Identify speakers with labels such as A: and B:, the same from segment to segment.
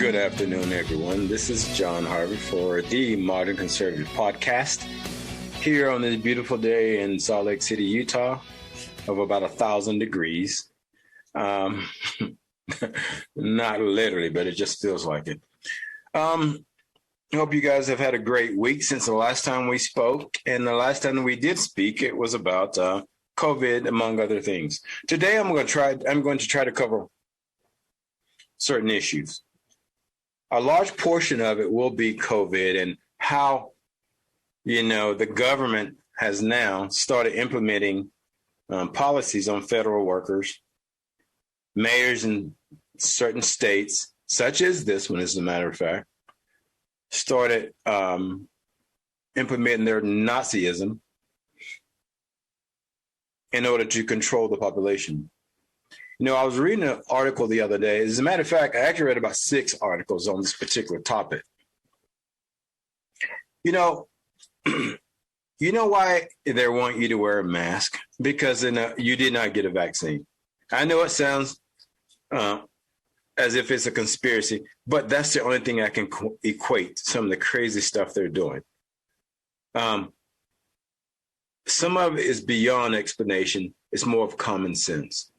A: Good afternoon, everyone. This is Jon Harvey for the Modern Conservative Podcast here on this beautiful day in Salt Lake City, Utah, of about 1,000 degrees. Not literally, but it just feels like it. I hope you guys have had a great week since the last time we spoke. And the last time we did speak, it was about COVID, among other things. Today, I'm going to try to cover certain issues. A large portion of it will be COVID and how, the government has now started implementing policies on federal workers, mayors in certain states, such as this one, as a matter of fact, started implementing their Nazism in order to control the population. I was reading an article the other day. As a matter of fact, I actually read about 6 articles on this particular topic. You know why they want you to wear a mask? Because you did not get a vaccine. I know it sounds as if it's a conspiracy, but that's the only thing I can equate some of the crazy stuff they're doing. Some of it is beyond explanation. It's more of common sense.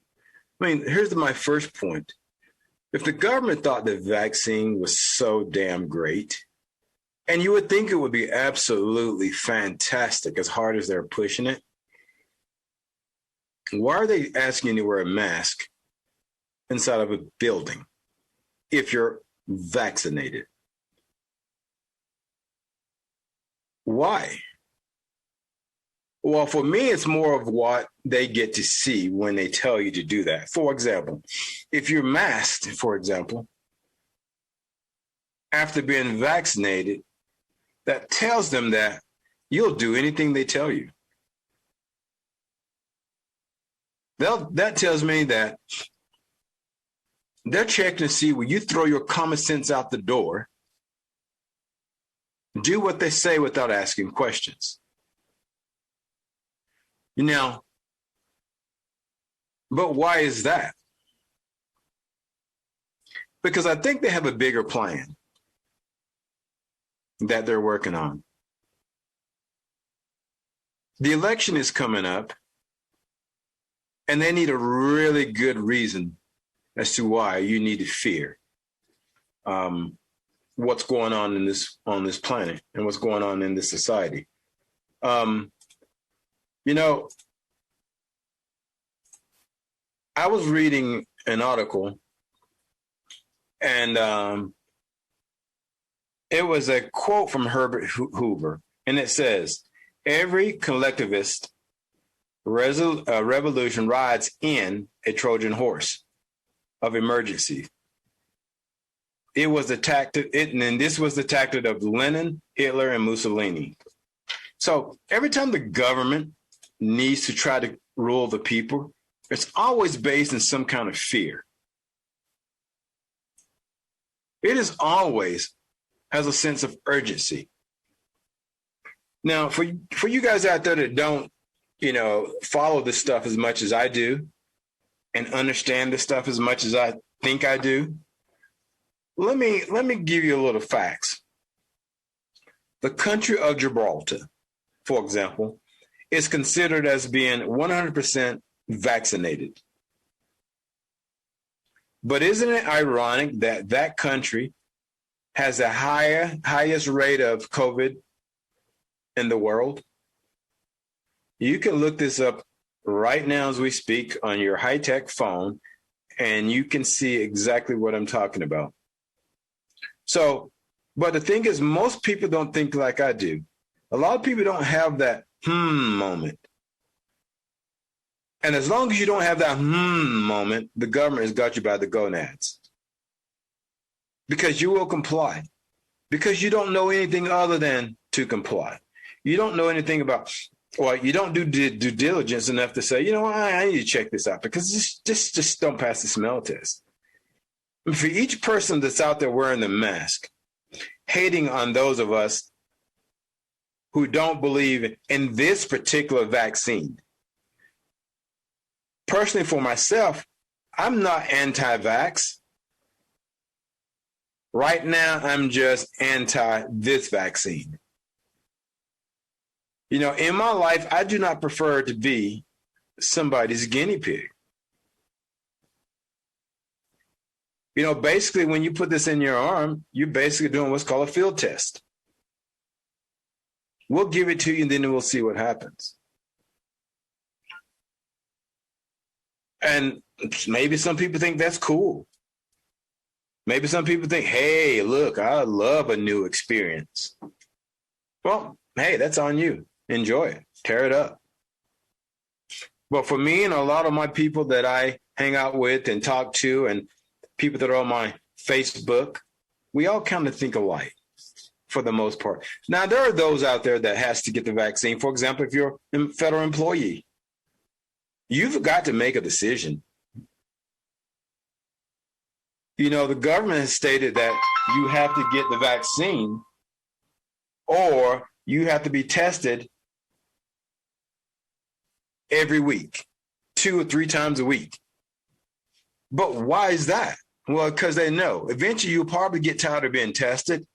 A: Here's my first point. If the government thought the vaccine was so damn great, and you would think it would be absolutely fantastic as hard as they're pushing it, why are they asking you to wear a mask inside of a building if you're vaccinated? Why? Well, for me, it's more of what they get to see when they tell you to do that. For example, if you're masked, for example, after being vaccinated, that tells them that you'll do anything they tell you. That tells me that they're checking to see will you throw your common sense out the door, do what they say without asking questions. But why is that? Because I think they have a bigger plan that they're working on. The election is coming up, and they need a really good reason as to why you need to fear what's going on on this planet and what's going on in this society. I was reading an article, and it was a quote from Herbert Hoover, and it says, "Every collectivist revolution rides in a Trojan horse of emergency." It was the tactic, and this was the tactic of Lenin, Hitler, and Mussolini. So every time the government needs to try to rule the people, it's always based in some kind of fear. It is always has a sense of urgency. Now, for you guys out there that don't, follow this stuff as much as I do and understand this stuff as much as I think I do, let me give you a little facts. The country of Gibraltar, for example, is considered as being 100% vaccinated. But isn't it ironic that that country has the highest rate of COVID in the world? You can look this up right now as we speak on your high-tech phone, and you can see exactly what I'm talking about. So, but the thing is, most people don't think like I do. A lot of people don't have that moment. And as long as you don't have that moment, the government has got you by the gonads. Because you will comply. Because you don't know anything other than to comply. You don't know anything about, or you don't do due diligence enough to say, I need to check this out, because just don't pass the smell test. And for each person that's out there wearing the mask, hating on those of us who don't believe in this particular vaccine. Personally, for myself, I'm not anti-vax. Right now, I'm just anti this vaccine. In my life, I do not prefer to be somebody's guinea pig. Basically, when you put this in your arm, you're basically doing what's called a field test. We'll give it to you, and then we'll see what happens. And maybe some people think that's cool. Maybe some people think, hey, look, I love a new experience. Well, hey, that's on you. Enjoy it. Tear it up. But for me and a lot of my people that I hang out with and talk to and people that are on my Facebook, we all kind of think alike for the most part. Now, there are those out there that has to get the vaccine. For example, if you're a federal employee, you've got to make a decision. The government has stated that you have to get the vaccine or you have to be tested every week, 2 or 3 times a week. But why is that? Well, because they know eventually you'll probably get tired of being tested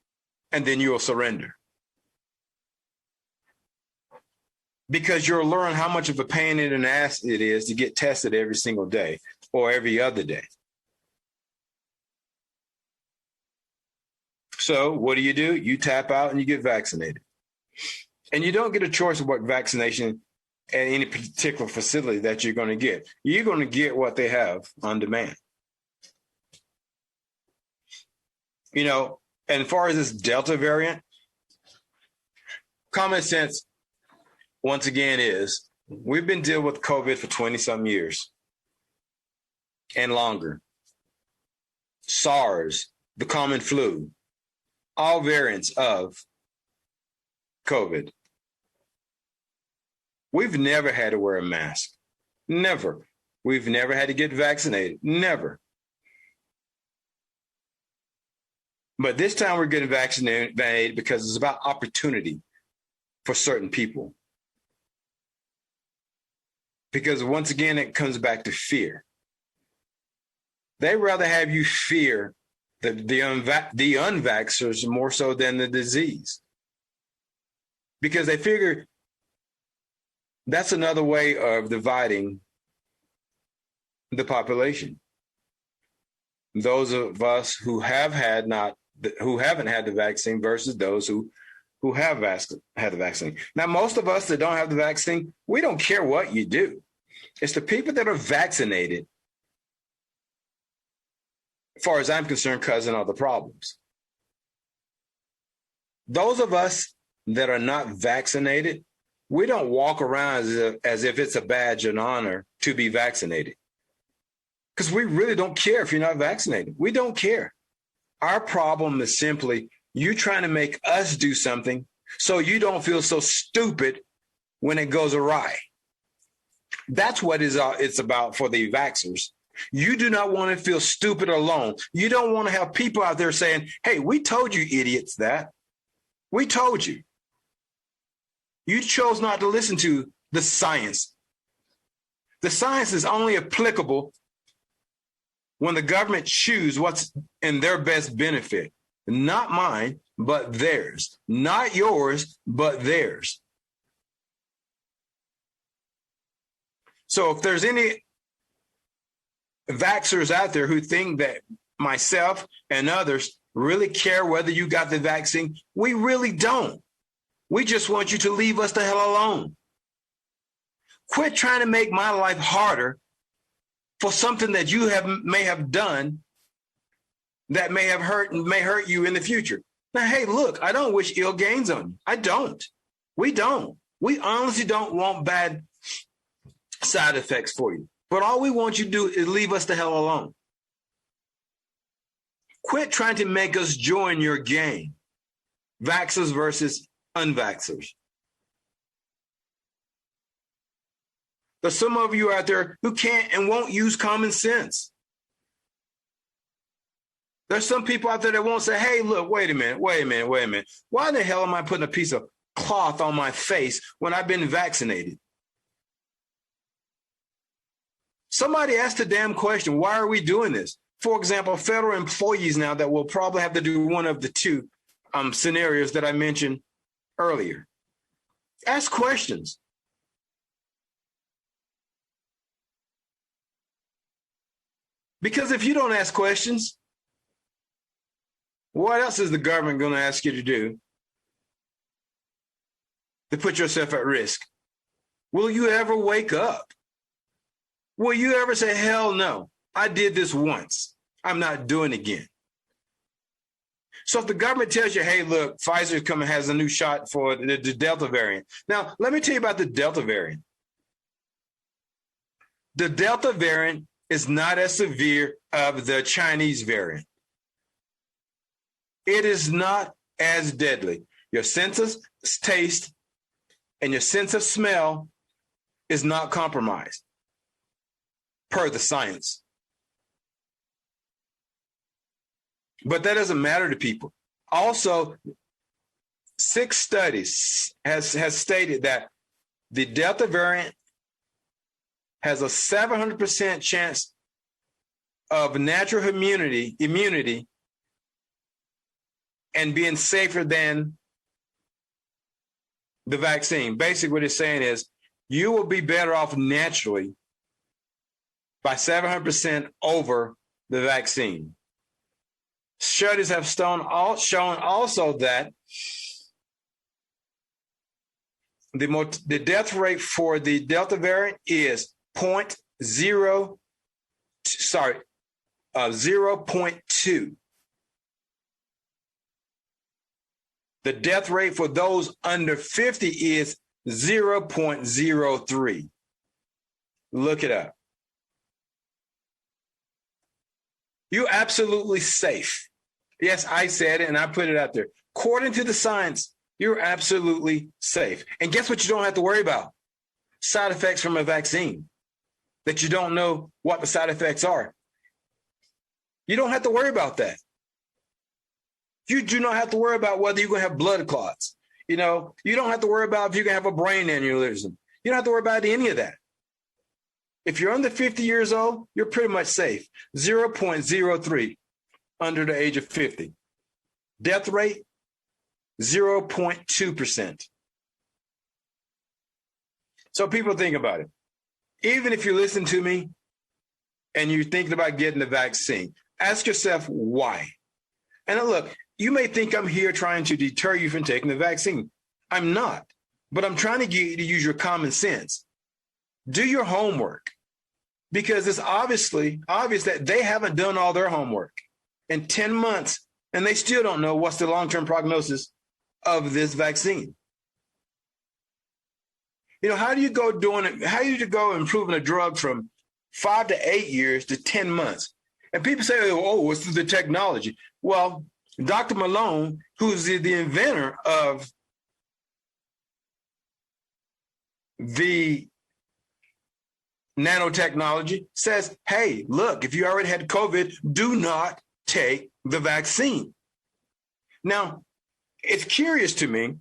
A: and then you'll surrender. Because you'll learn how much of a pain in the ass it is to get tested every single day or every other day. So what do? You tap out and you get vaccinated. And you don't get a choice of what vaccination at any particular facility that you're going to get. You're going to get what they have on demand. And as far as this Delta variant, common sense, once again, is we've been dealing with COVID for 20-some years and longer. SARS, the common flu, all variants of COVID. We've never had to wear a mask. Never. We've never had to get vaccinated. Never. But this time we're getting vaccinated because it's about opportunity for certain people. Because once again, it comes back to fear. They'd rather have you fear the unvaxxers more so than the disease. Because they figure that's another way of dividing the population. Those of us who haven't had the vaccine versus those who have had the vaccine. Now, most of us that don't have the vaccine, we don't care what you do. It's the people that are vaccinated, as far as I'm concerned, causing all the problems. Those of us that are not vaccinated, we don't walk around as if it's a badge of honor to be vaccinated. Because we really don't care if you're not vaccinated. We don't care. Our problem is simply you trying to make us do something so you don't feel so stupid when it goes awry. That's what it's about for the vaxxers. You do not want to feel stupid alone. You don't want to have people out there saying, hey, we told you idiots that. We told you. You chose not to listen to the science. The science is only applicable when the government chooses what's in their best benefit. Not mine, but theirs. Not yours, but theirs. So if there's any vaxxers out there who think that myself and others really care whether you got the vaccine, we really don't. We just want you to leave us the hell alone. Quit trying to make my life harder for something that you may have done that may hurt you in the future. Now, hey, look, I don't wish ill gains on you. I don't. We don't. We honestly don't want bad side effects for you. But all we want you to do is leave us the hell alone. Quit trying to make us join your game. Vaxxers versus unvaxxers. There's some of you out there who can't and won't use common sense. There's some people out there that won't say, hey, look, wait a minute. Why the hell am I putting a piece of cloth on my face when I've been vaccinated? Somebody asked the damn question, why are we doing this? For example, federal employees now that will probably have to do one of the two scenarios that I mentioned earlier. Ask questions. Because if you don't ask questions, what else is the government going to ask you to do to put yourself at risk? Will you ever wake up? Will you ever say, hell no, I did this once, I'm not doing it again? So if the government tells you, hey, look, Pfizer coming has a new shot for the Delta variant. Now, let me tell you about the Delta variant. The Delta variant is not as severe of the Chinese variant. It is not as deadly. Your sense of taste and your sense of smell is not compromised, per the science. But that doesn't matter to people. Also, 6 studies has stated that the Delta variant has a 700% chance of natural immunity and being safer than the vaccine. Basically, what it's saying is you will be better off naturally by 700% over the vaccine. Studies have shown also that the death rate for the Delta variant is 0.2. The death rate for those under 50 is 0.03. Look it up. You're absolutely safe. Yes, I said it and I put it out there. According to the science, you're absolutely safe. And guess what you don't have to worry about? Side effects from a vaccine that you don't know what the side effects are. You don't have to worry about that. You do not have to worry about whether you're going to have blood clots. You don't have to worry about if you're going to have a brain aneurysm. You don't have to worry about any of that. If you're under 50 years old, you're pretty much safe. 0.03 under the age of 50. Death rate, 0.2%. So people think about it. Even if you listen to me and you're thinking about getting the vaccine, ask yourself why. And look, you may think I'm here trying to deter you from taking the vaccine. I'm not, but I'm trying to get you to use your common sense. Do your homework, because it's obvious that they haven't done all their homework in 10 months, and they still don't know what's the long-term prognosis of this vaccine. How do you go improving a drug from 5 to 8 years to 10 months? And people say, oh, it's the technology. Well, Dr. Malone, who's the inventor of the nanotechnology, says, hey, look, if you already had COVID, do not take the vaccine. Now, it's curious to me,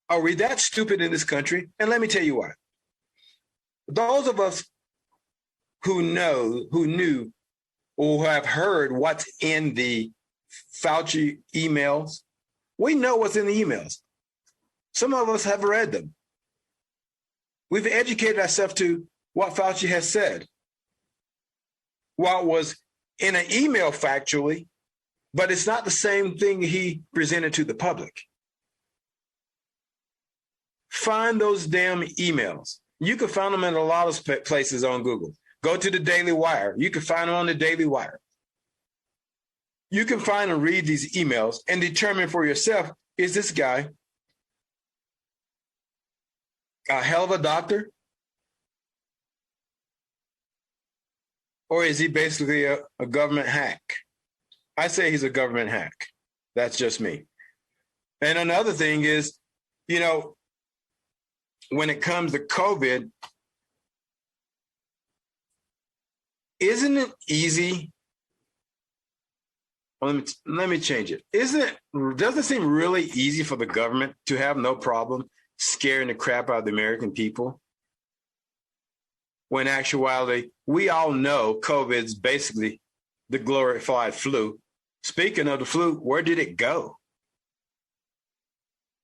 A: are we that stupid in this country? And let me tell you why. Those of us who knew, or have heard what's in the Fauci emails, we know what's in the emails. Some of us have read them. We've educated ourselves to what Fauci has said. What was in an email factually, but it's not the same thing he presented to the public. Find those damn emails. You can find them in a lot of places on Google. Go to the Daily Wire. You can find them on the Daily Wire. You can find and read these emails and determine for yourself, is this guy a hell of a doctor? Or is he basically a government hack? I say he's a government hack. That's just me. And another thing is, when it comes to COVID, isn't it easy? Well, let me change it. Doesn't it seem really easy for the government to have no problem scaring the crap out of the American people? when in actuality, we all know COVID's basically the glorified flu. Speaking of the flu, where did it go?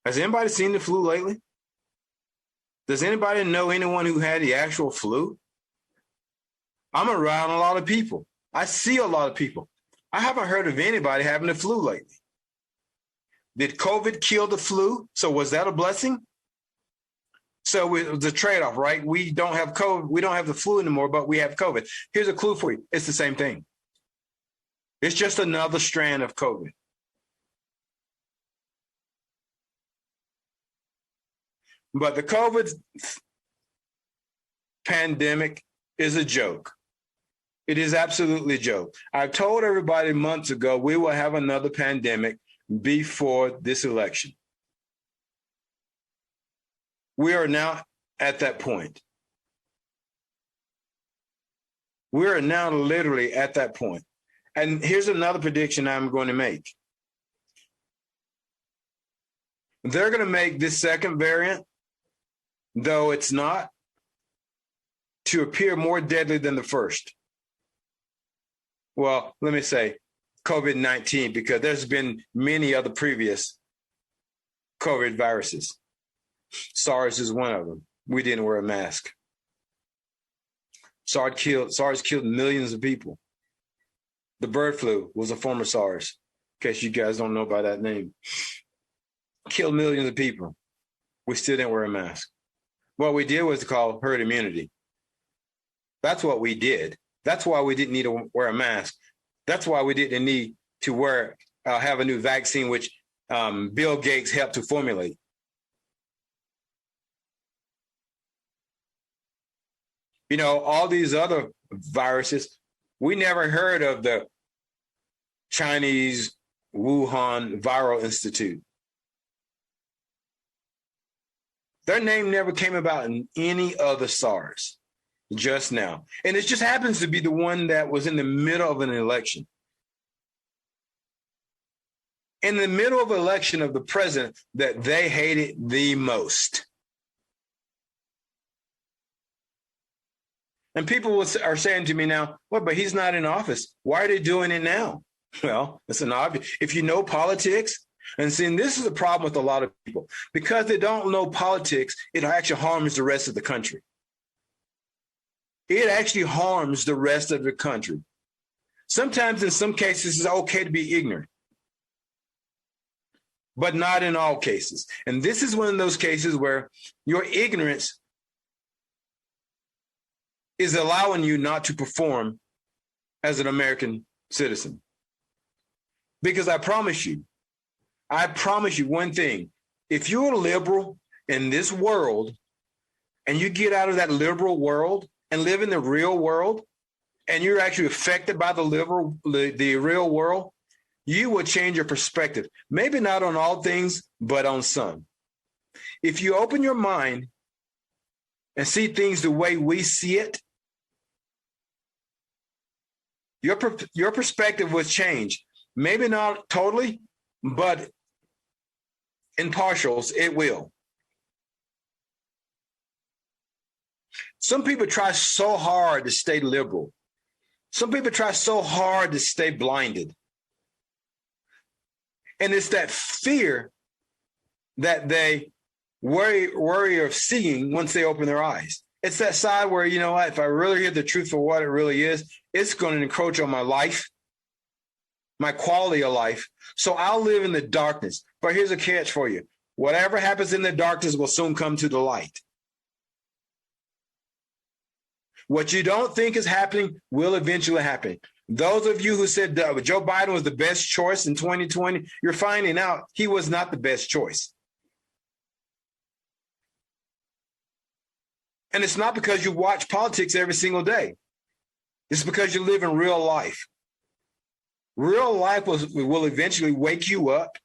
A: Has anybody seen the flu lately? Does anybody know anyone who had the actual flu? I'm around a lot of people. I see a lot of people. I haven't heard of anybody having the flu lately. Did COVID kill the flu? So was that a blessing? So it was a trade-off, right? We don't have COVID. We don't have the flu anymore, but we have COVID. Here's a clue for you. It's the same thing. It's just another strand of COVID. But the COVID pandemic is a joke. It is absolutely a joke. I've told everybody months ago we will have another pandemic before this election. We are now at that point. We are now literally at that point. And here's another prediction I'm going to make. They're going to make this second variant, though it's not, to appear more deadly than the first. Well, let me say COVID-19, because there's been many other previous COVID viruses. SARS is one of them. We didn't wear a mask. SARS killed millions of people. The bird flu was a form of SARS, in case you guys don't know by that name. Killed millions of people. We still didn't wear a mask. What we did was call herd immunity. That's what we did. That's why we didn't need to wear a mask. That's why we didn't need to have a new vaccine, which Bill Gates helped to formulate. You know, all these other viruses, we never heard of the Chinese Wuhan Viral Institute. Their name never came about in any other SARS, just now. And it just happens to be the one that was in the middle of an election. In the middle of an election of the president that they hated the most. And people are saying to me now, well, but he's not in office. Why are they doing it now? Well, it's an obvious. If you know politics, and seeing this is a problem with a lot of people, because they don't know politics, it actually harms the rest of the country. It actually harms the rest of the country. Sometimes, in some cases, it's okay to be ignorant, but not in all cases. And this is one of those cases where your ignorance is allowing you not to perform as an American citizen. Because I promise you one thing. If you're a liberal in this world and you get out of that liberal world and live in the real world, and you're actually affected by the real world, you will change your perspective. Maybe not on all things, but on some. If you open your mind and see things the way we see it, your perspective will change. Maybe not totally, but in partials, it will. Some people try so hard to stay liberal. Some people try so hard to stay blinded. And it's that fear that they worry of seeing once they open their eyes. It's that side where, you know what, if I really hear the truth for what it really is, it's going to encroach on my life, my quality of life. So I'll live in the darkness. But here's a catch for you. Whatever happens in the darkness will soon come to the light. What you don't think is happening will eventually happen. Those of you who said Joe Biden was the best choice in 2020, you're finding out he was not the best choice. And it's not because you watch politics every single day. It's because you live in real life. Real life will eventually wake you up,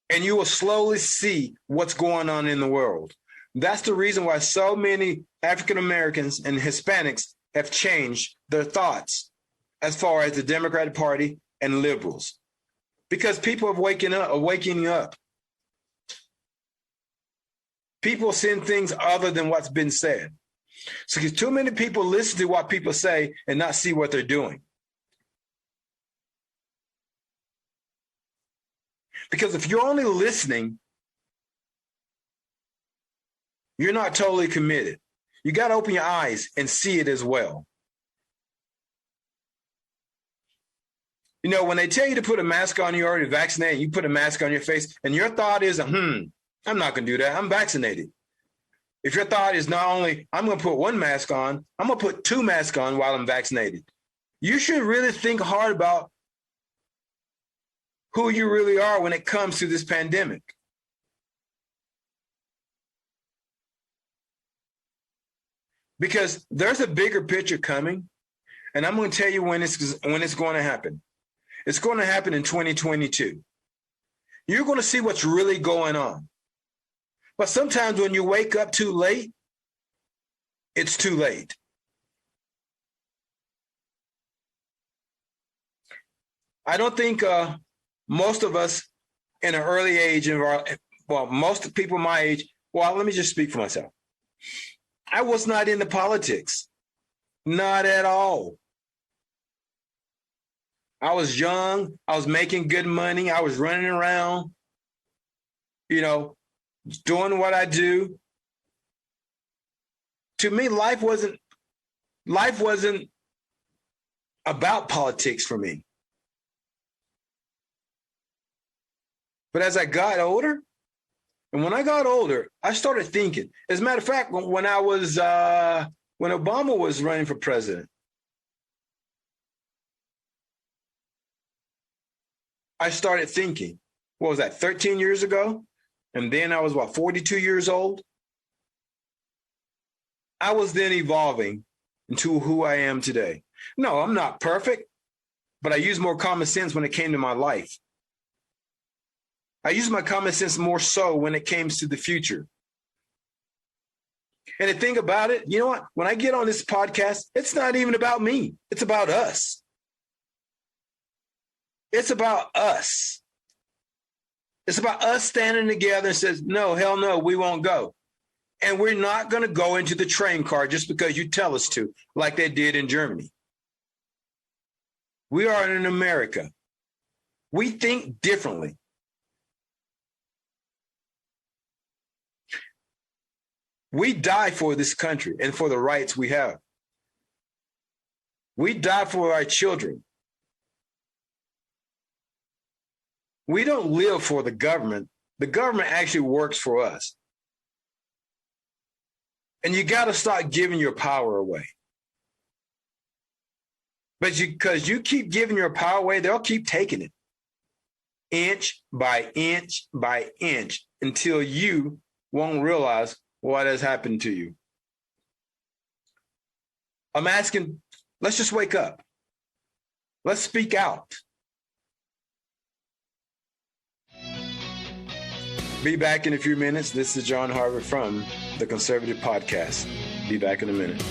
A: and you will slowly see what's going on in the world. That's the reason why so many African Americans and Hispanics have changed their thoughts as far as the Democratic Party and liberals, because people are waking up. People send things other than what's been said. So too many people listen to what people say and not see what they're doing. Because if you're only listening, you're not totally committed. You got to open your eyes and see it as well. You know, when they tell you to put a mask on, you're already vaccinated, you put a mask on your face, and your thought is, I'm not going to do that. I'm vaccinated. If your thought is not only, I'm going to put one mask on, I'm going to put two masks on while I'm vaccinated. You should really think hard about who you really are when it comes to this pandemic. Because there's a bigger picture coming, and I'm going to tell you when it's going to happen. It's going to happen in 2022. You're going to see what's really going on. But sometimes when you wake up too late, it's too late. I don't think most of us in an early age, most people my age, let me just speak for myself. I was not into politics, not at all. I was young. I was making good money. I was running around, doing what I do. To me, life wasn't about politics for me. But as I got older, and when I got older, I started thinking. As a matter of fact, when Obama was running for president, I started thinking, what was that, 13 years ago? And then I was, 42 years old? I was then evolving into who I am today. No, I'm not perfect, but I use more common sense when it came to my life. I use my common sense more so when it comes to the future. And to think about it, you know what? When I get on this podcast, it's not even about me. It's about us. It's about us. It's about us standing together and says, no, hell no, we won't go. And we're not going to go into the train car just because you tell us to, like they did in Germany. We are in America. We think differently. We die for this country and for the rights we have. We die for our children. We don't live for the government. The government actually works for us. And you got to start giving your power away. But because you keep giving your power away, they'll keep taking it. Inch by inch by inch until you won't realize what has happened to you. I'm asking, let's just wake up. Let's speak out. Be back in a few minutes. This is Jon Harvey from the Conservative Podcast. Be back in a minute.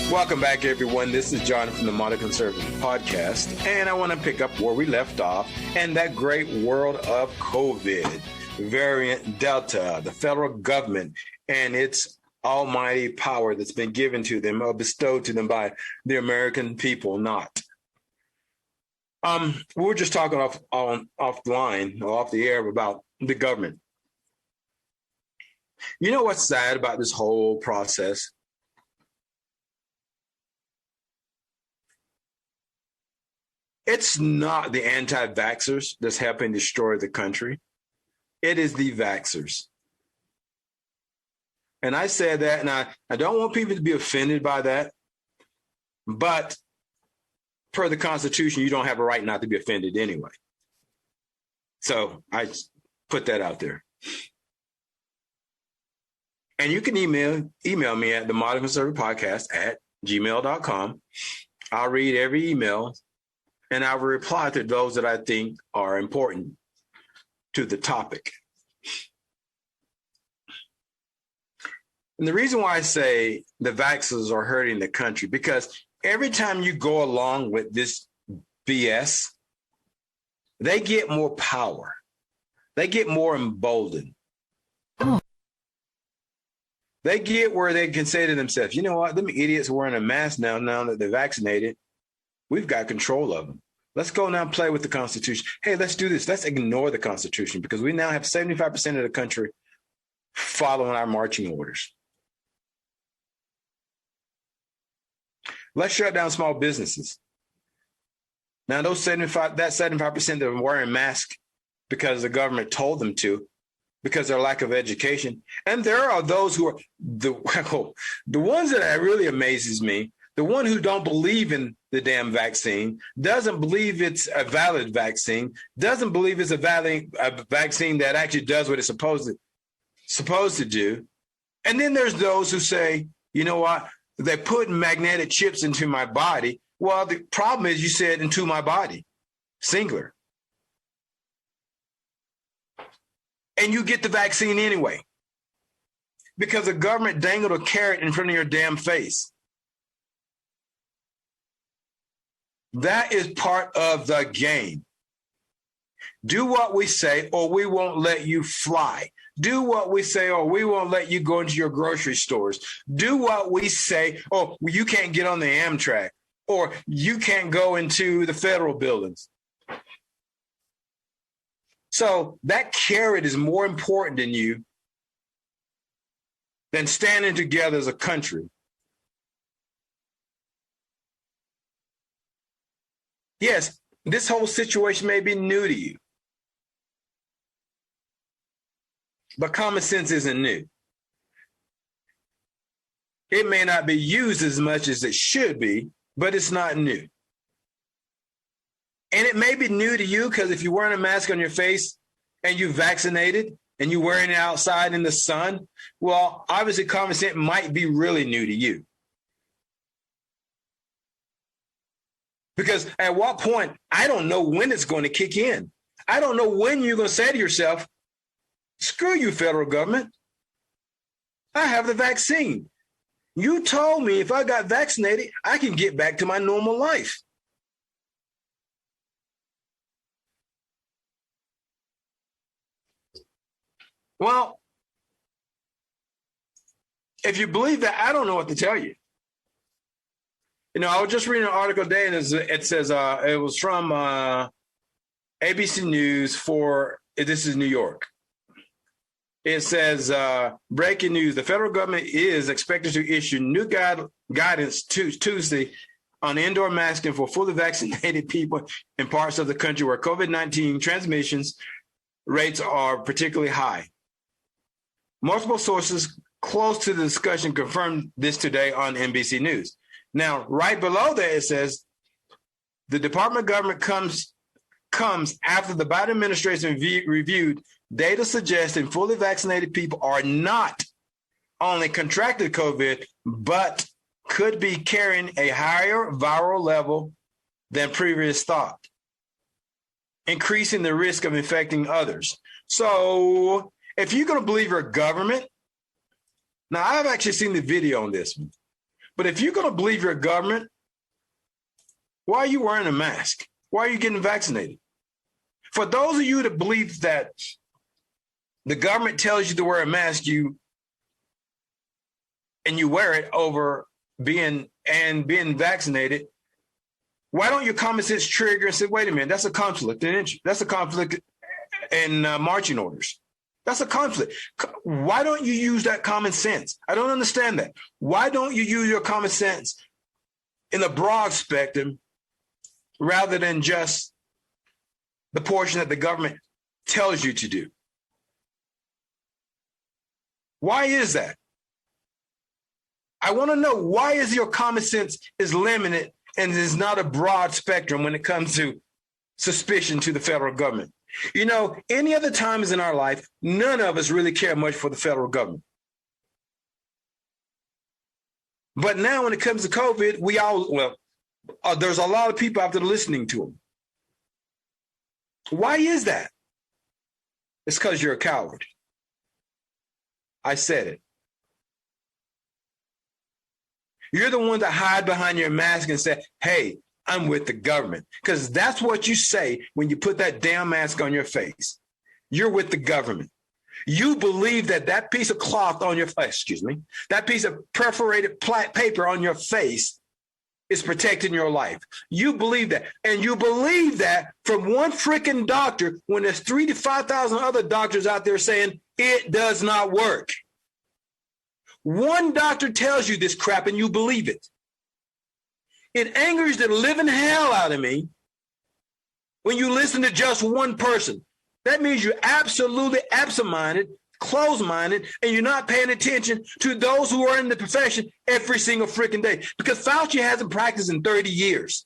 A: Welcome back, everyone. This is Jon from the Modern Conservative Podcast, and I want to pick up where we left off in that great world of COVID, variant Delta, the federal government, and its almighty power that's been given to them or bestowed to them by the American people, not. We were just talking offline or off the air about the government. You know what's sad about this whole process? It's not the anti-vaxxers that's helping destroy the country. It is the vaxxers. And I said that, and I don't want people to be offended by that. But per the Constitution, you don't have a right not to be offended anyway. So I put that out there. And you can email me at the Modern Conservative Podcast at gmail.com. I'll read every email and I will reply to those that I think are important to the topic. And the reason why I say the vaccines are hurting the country, because every time you go along with this BS, they get more power. They get more emboldened. They get where they can say to themselves, you know what, them idiots are wearing a mask now that they're vaccinated. We've got control of them. Let's go now and play with the Constitution. Hey, let's do this. Let's ignore the Constitution because we now have 75% of the country following our marching orders. Let's shut down small businesses. Now, that 75% that are wearing masks because the government told them to, because of their lack of education. And there are those who are the ones that really amazes me, the one who don't believe in the damn vaccine, doesn't believe it's a valid vaccine, doesn't believe it's a vaccine that actually does what it's supposed to do. And then there's those who say, you know what, they put magnetic chips into my body. Well, the problem is you said into my body, singular. And you get the vaccine anyway because the government dangled a carrot in front of your damn face. That is part of the game. Do what we say or we won't let you fly. Do what we say or we won't let you go into your grocery stores. Do what we say, oh, you can't get on the Amtrak or you can't go into the federal buildings. So that carrot is more important than you than standing together as a country. Yes, this whole situation may be new to you, but common sense isn't new. It may not be used as much as it should be, but it's not new. And it may be new to you because if you're wearing a mask on your face and you're vaccinated and you're wearing it outside in the sun, well, obviously common sense might be really new to you. Because at what point, I don't know when it's going to kick in. I don't know when you're going to say to yourself, screw you, federal government. I have the vaccine. You told me if I got vaccinated, I can get back to my normal life. Well, if you believe that, I don't know what to tell you. You know, I was just reading an article today, and it says it was from ABC News this is New York. It says, breaking news, the federal government is expected to issue new guidance Tuesday on indoor masking for fully vaccinated people in parts of the country where COVID-19 transmissions rates are particularly high. Multiple sources close to the discussion confirmed this today on NBC News. Now, right below that, it says the Department of Government comes after the Biden administration reviewed data suggesting fully vaccinated people are not only contracted COVID, but could be carrying a higher viral level than previous thought, increasing the risk of infecting others. So if you're going to believe your government, now I've actually seen the video on this one, but if you're going to believe your government, why are you wearing a mask? Why are you getting vaccinated? For those of you that believe that the government tells you to wear a mask, you wear it over being vaccinated, why don't your common sense trigger and say, wait a minute, that's a conflict in interest. That's a conflict in marching orders. That's a conflict. Why don't you use that common sense? I don't understand that. Why don't you use your common sense in a broad spectrum rather than just the portion that the government tells you to do? Why is that? I want to know, why is your common sense is limited and is not a broad spectrum when it comes to suspicion to the federal government? You know, any other times in our life, none of us really care much for the federal government. But now when it comes to COVID, there's a lot of people out there listening to them. Why is that? It's because you're a coward. I said it. You're the one that hide behind your mask and say, hey, I'm with the government. Because that's what you say when you put that damn mask on your face. You're with the government. You believe that piece of cloth on your face, that piece of perforated paper on your face is protecting your life. You believe that. And you believe that from one freaking doctor when there's 3,000 to 5,000 other doctors out there saying it does not work. One doctor tells you this crap and you believe it. It angers the living hell out of me when you listen to just one person. That means you're absolutely absent-minded, closed-minded, and you're not paying attention to those who are in the profession every single freaking day. Because Fauci hasn't practiced in 30 years.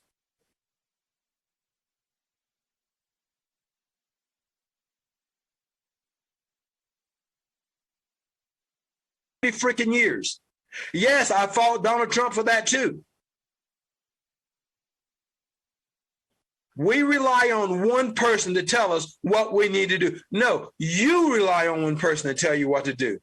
A: Freaking years. Yes, I fought Donald Trump for that too. We rely on one person to tell us what we need to do. No, you rely on one person to tell you what to do.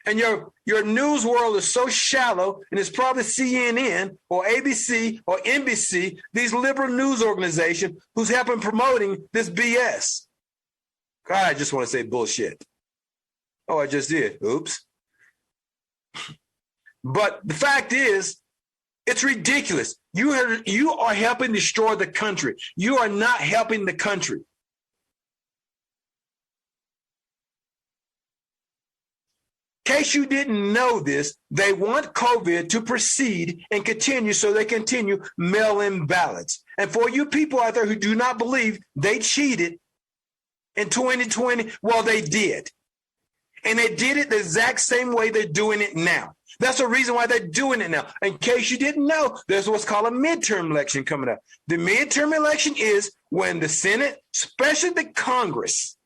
A: And your news world is so shallow, and it's probably CNN or ABC or NBC, these liberal news organizations who's helping promoting this BS. God, I just want to say bullshit. Oh, I just did. Oops. But the fact is, it's ridiculous. You are helping destroy the country. You are not helping the country. In case you didn't know this, they want COVID to proceed and continue so they continue mail-in ballots. And for you people out there who do not believe they cheated in 2020, well, they did. And they did it the exact same way they're doing it now. That's the reason why they're doing it now. In case you didn't know, there's what's called a midterm election coming up. The midterm election is when the Senate, especially the Congress,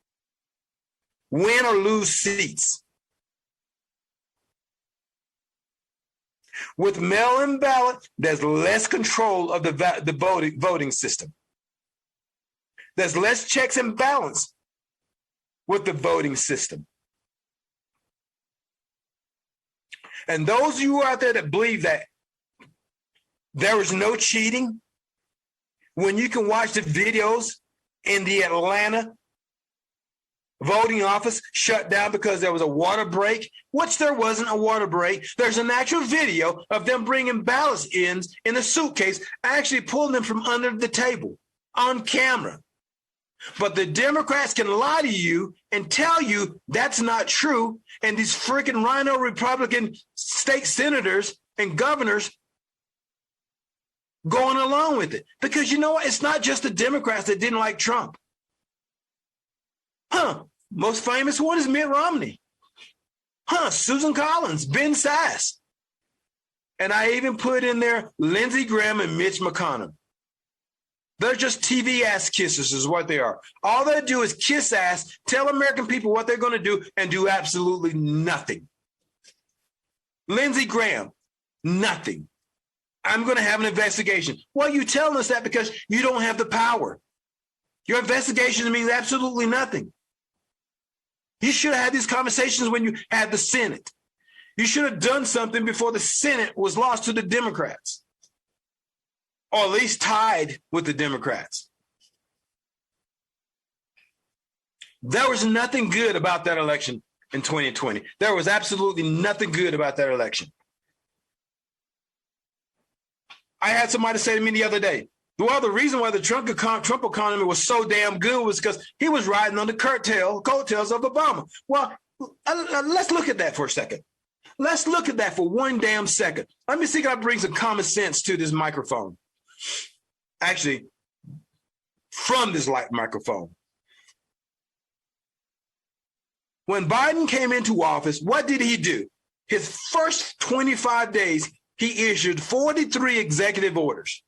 A: win or lose seats. With mail-in ballot, there's less control of the voting system. There's less checks and balance with the voting system. And those of you out there that believe that there is no cheating, when you can watch the videos in the Atlanta voting office shut down because there was a water break, which there wasn't a water break. There's an actual video of them bringing ballots in a suitcase, actually pulling them from under the table on camera. But the Democrats can lie to you and tell you that's not true. And these freaking rhino Republican state senators and governors going along with it. Because you know what? It's not just the Democrats that didn't like Trump. Most famous one is Mitt Romney. Susan Collins, Ben Sasse. And I even put in there Lindsey Graham and Mitch McConnell. They're just TV ass kissers is what they are. All they do is kiss ass, tell American people what they're going to do, and do absolutely nothing. Lindsey Graham, nothing. I'm going to have an investigation. Well, you telling us that because you don't have the power. Your investigation means absolutely nothing. You should have had these conversations when you had the Senate. You should have done something before the Senate was lost to the Democrats. Or at least tied with the Democrats. There was nothing good about that election in 2020. There was absolutely nothing good about that election. I had somebody say to me the other day, well, the reason why the Trump economy was so damn good was because he was riding on the coattails of Obama. Well, let's look at that for a second. Let's look at that for one damn second. Let me see if I can bring some common sense to this microphone. Actually, from this light microphone. When Biden came into office, what did he do? His first 25 days, he issued 43 executive orders,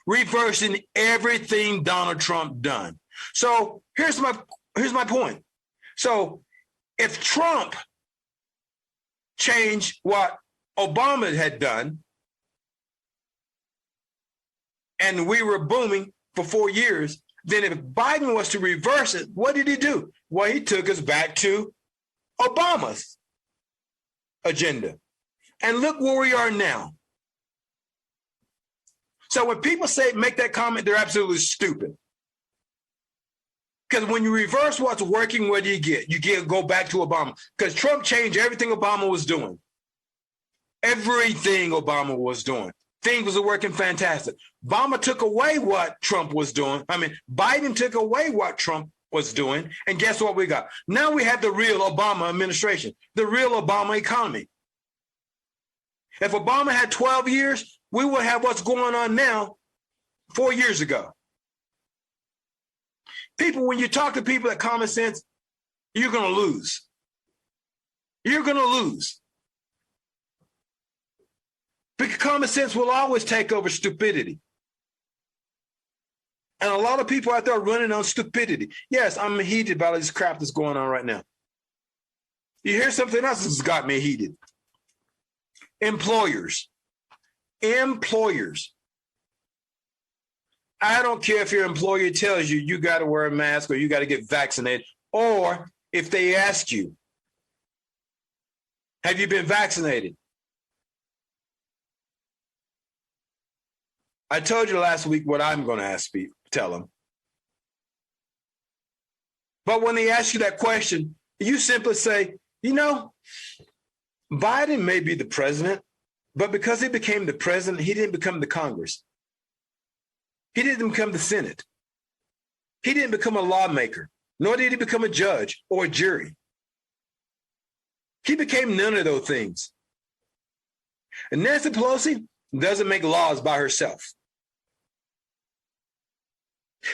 A: reversing everything Donald Trump done. So here's my point. So if Trump changed what Obama had done, and we were booming for 4 years, then if Biden was to reverse it, what did he do? Well, he took us back to Obama's agenda. And look where we are now. So when people make that comment, they're absolutely stupid. Because when you reverse what's working, what do you get? Go back to Obama. Because Trump changed everything Obama was doing. Everything Obama was doing. Things was working fantastic. Obama took away what Trump was doing. Biden took away what Trump was doing. And guess what we got? Now we have the real Obama administration, the real Obama economy. If Obama had 12 years, we would have what's going on now 4 years ago. People, when you talk to people at common sense, you're going to lose. You're going to lose. Because common sense will always take over stupidity. And a lot of people out there are running on stupidity. Yes, I'm heated by this crap that's going on right now. You hear something else that's got me heated. Employers. I don't care if your employer tells you you got to wear a mask or you got to get vaccinated, or if they ask you, have you been vaccinated? I told you last week what I'm going to tell them. But when they ask you that question, you simply say, Biden may be the president, but because he became the president, he didn't become the Congress. He didn't become the Senate. He didn't become a lawmaker, nor did he become a judge or a jury. He became none of those things. And Nancy Pelosi doesn't make laws by herself.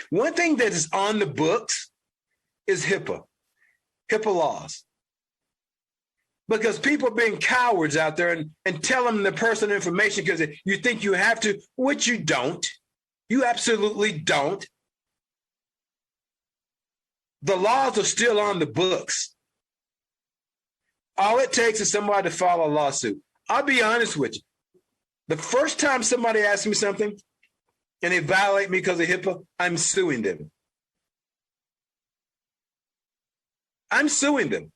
A: One thing that is on the books is HIPAA laws. Because people are being cowards out there and tell them the personal information because you think you have to, which you don't. You absolutely don't. The laws are still on the books. All it takes is somebody to file a lawsuit. I'll be honest with you. The first time somebody asks me something and they violate me because of HIPAA, I'm suing them. I'm suing them.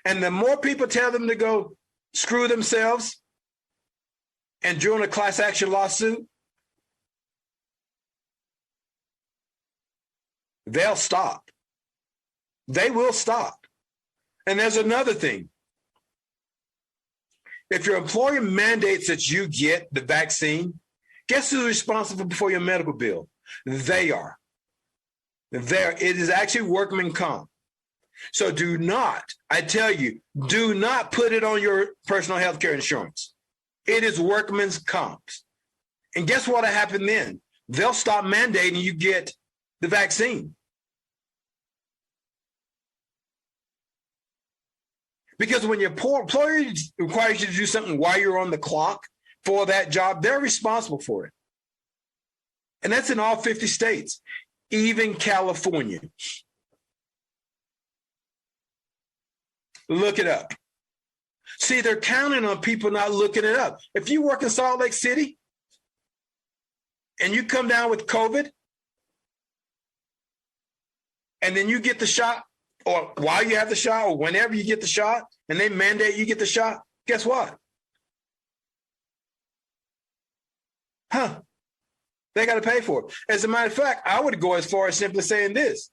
A: And the more people tell them to go screw themselves and join a class action lawsuit, they'll stop. They will stop. And there's another thing. If your employer mandates that you get the vaccine, guess who's responsible for your medical bill? They are. It is actually workman comp. So do not put it on your personal health care insurance. It is workman's comp. And guess what will happen then? They'll stop mandating you get the vaccine. Because when your employer requires you to do something while you're on the clock for that job, they're responsible for it. And that's in all 50 states, even California. Look it up. See, they're counting on people not looking it up. If you work in Salt Lake City and you come down with COVID and then you get the shot, or while you have the shot, or whenever you get the shot, and they mandate you get the shot, guess what? They got to pay for it. As a matter of fact, I would go as far as simply saying this.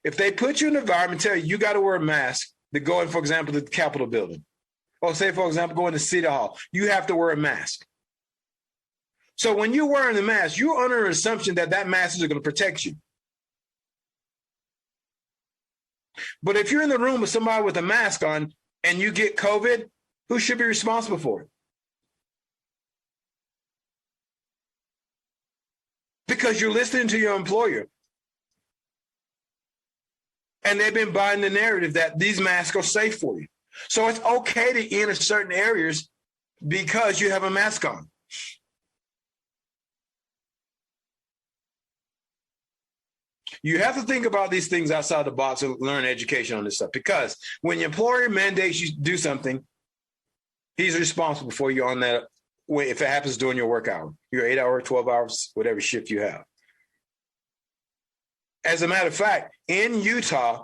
A: If they put you in an environment, tell you got to wear a mask to go in, for example, to the Capitol building, or say, for example, go into City Hall, you have to wear a mask. So when you're wearing the mask, you're under an assumption that that mask is going to protect you. But if you're in the room with somebody with a mask on and you get COVID, who should be responsible for it? Because you're listening to your employer. And they've been buying the narrative that these masks are safe for you. So it's okay to enter certain areas because you have a mask on. You have to think about these things outside the box and learn education on this stuff. Because when your employer mandates you do something, he's responsible for you on that. If it happens during your work hour, your 8 hour, 12 hours, whatever shift you have. As a matter of fact, in Utah,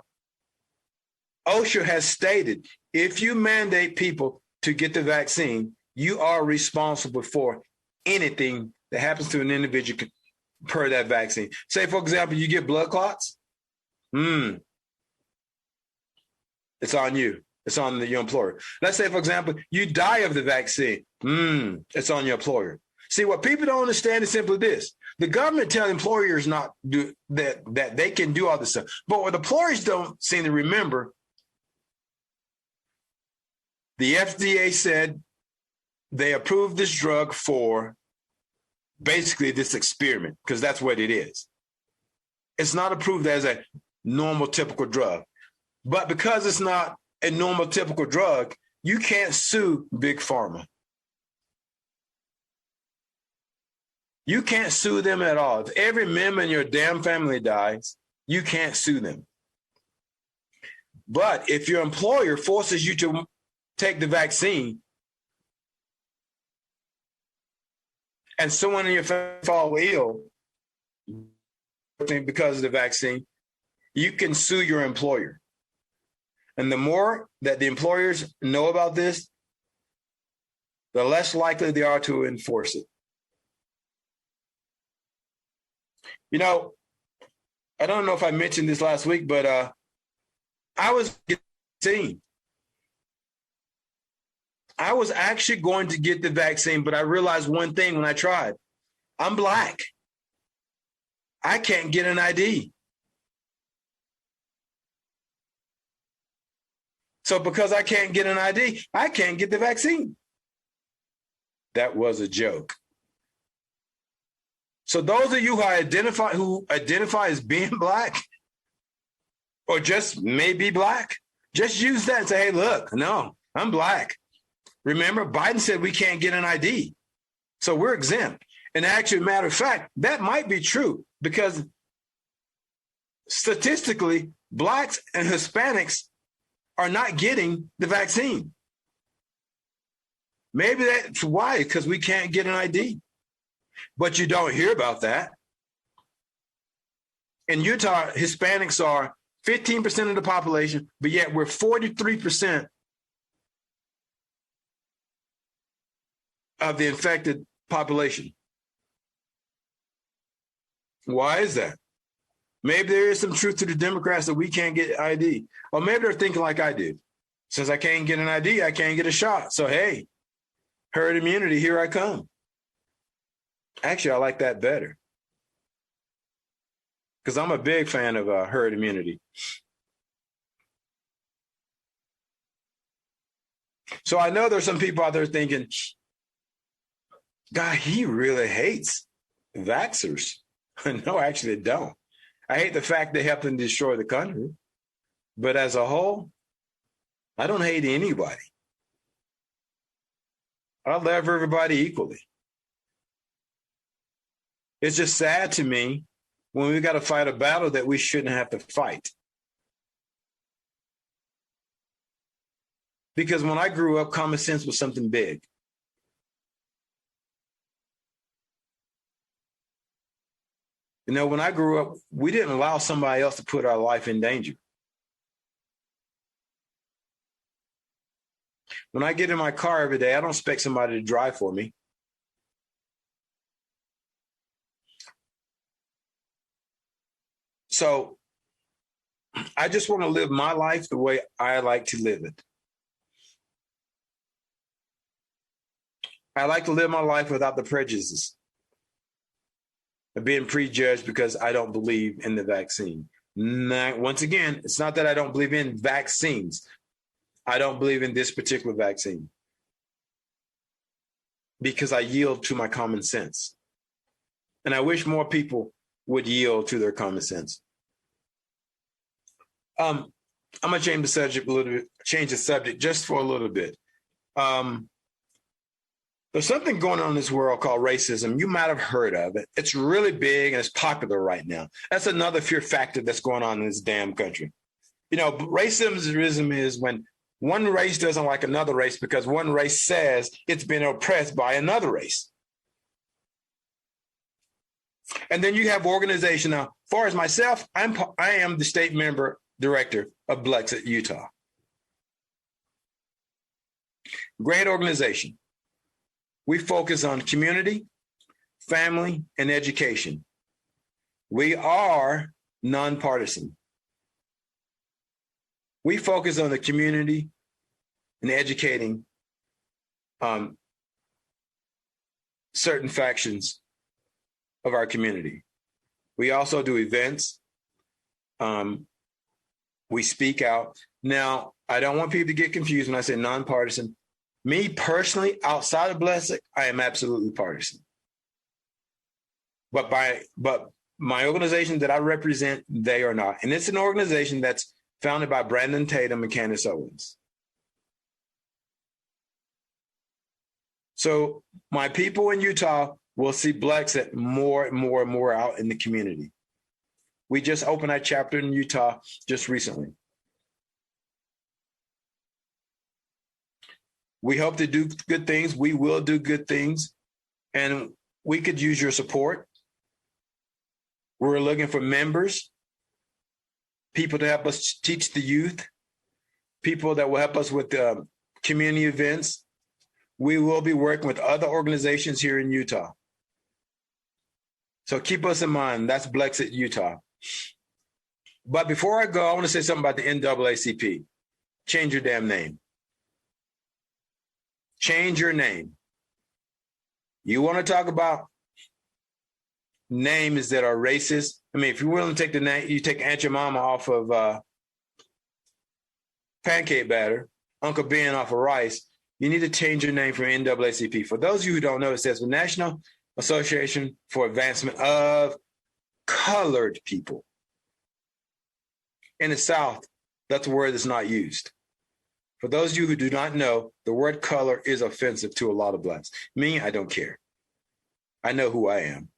A: OSHA has stated, if you mandate people to get the vaccine, you are responsible for anything that happens to an individual per that vaccine. Say, for example, you get blood clots. It's on you. It's on your employer. Let's say, for example, you die of the vaccine. It's on your employer. See, what people don't understand is simply this. The government tells employers not do that they can do all this stuff. But what employers don't seem to remember, the FDA said they approved this drug for basically this experiment, because that's what it is. It's not approved as a normal, typical drug. But because it's not a normal, typical drug, you can't sue Big Pharma. You can't sue them at all. If every member in your damn family dies, you can't sue them. But if your employer forces you to take the vaccine and someone in your family fall ill because of the vaccine, you can sue your employer. And the more that the employers know about this, the less likely they are to enforce it. You know, I don't know if I mentioned this last week, but I was vaccine. I was actually going to get the vaccine, but I realized one thing when I tried. I'm Black. I can't get an ID. So because I can't get an ID, I can't get the vaccine. That was a joke. So those of you who identify as being Black or just may be Black, just use that and say, hey, look, no, I'm Black. Remember, Biden said we can't get an ID. So we're exempt. And actually, matter of fact, that might be true because statistically, Blacks and Hispanics are not getting the vaccine. Maybe that's why, because we can't get an ID. But you don't hear about that. In Utah, Hispanics are 15% of the population, but yet we're 43% of the infected population. Why is that? Maybe there is some truth to the Democrats that we can't get ID. Or maybe they're thinking like I did. Since I can't get an ID, I can't get a shot. So, hey, herd immunity, here I come. Actually, I like that better. Because I'm a big fan of herd immunity. So I know there's some people out there thinking, God, he really hates vaxxers. No, actually, they don't. I hate the fact they help them destroy the country. But as a whole, I don't hate anybody. I love everybody equally. It's just sad to me when we got to fight a battle that we shouldn't have to fight. Because when I grew up, common sense was something big. You know, when I grew up, we didn't allow somebody else to put our life in danger. When I get in my car every day, I don't expect somebody to drive for me. So I just want to live my life the way I like to live it. I like to live my life without the prejudices of being prejudged because I don't believe in the vaccine. Now, once again, it's not that I don't believe in vaccines. I don't believe in this particular vaccine because I yield to my common sense. And I wish more people would yield to their common sense. I'm going to change the subject a little bit, change the subject just for a little bit. There's something going on in this world called racism. You might have heard of it. It's really big and it's popular right now. That's another fear factor that's going on in this damn country. You know, racism is when one race doesn't like another race because one race says it's been oppressed by another race. And then you have organization. Now, as far as myself, I am the state member director of Blexit Utah. Great organization. We focus on community, family, and education. We are nonpartisan. We focus on the community and educating certain factions of our community. We also do events. We speak out. Now, I don't want people to get confused when I say nonpartisan. Me personally, outside of Blessed, I am absolutely partisan. But my organization that I represent, they are not. And it's an organization that's founded by Brandon Tatum and Candace Owens. So my people in Utah will see Blexit more and more and more out in the community. We just opened our chapter in Utah just recently. We hope to do good things. We will do good things. And we could use your support. We're looking for members, people to help us teach the youth, people that will help us with community events. We will be working with other organizations here in Utah. So keep us in mind. That's Blexit Utah. But before I go, I want to say something about the NAACP. Change your damn name. Change your name. You want to talk about names that are racist? I mean, if you're willing to take the name, you take Aunt Your Mama off of pancake batter, Uncle Ben off of rice, you need to change your name from NAACP. For those of you who don't know, it says the National Association for Advancement of Colored People. In the South, that's a word that's not used. For those of you who do not know, the word color is offensive to a lot of blacks. Me, I don't care. I know who I am.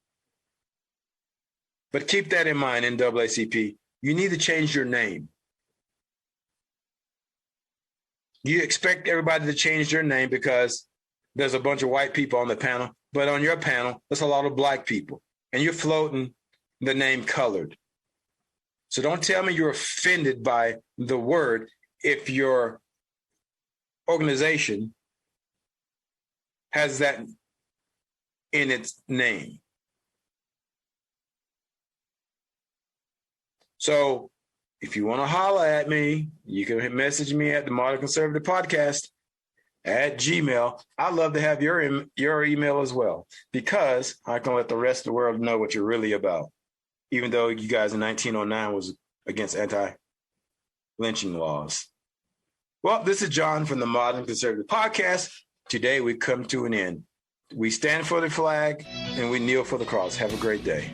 A: But keep that in mind, NAACP. You need to change your name. You expect everybody to change their name because there's a bunch of white people on the panel, but on your panel, there's a lot of black people, and you're floating the name colored. So don't tell me you're offended by the word if your organization has that in its name. So if you want to holler at me, you can message me at the Modern Conservative Podcast at Gmail. I'd love to have your email as well, because I can let the rest of the world know what you're really about, even though you guys in 1909 was against anti-lynching laws. Well, this is John from the Modern Conservative Podcast. Today we come to an end. We stand for the flag and we kneel for the cross. Have a great day.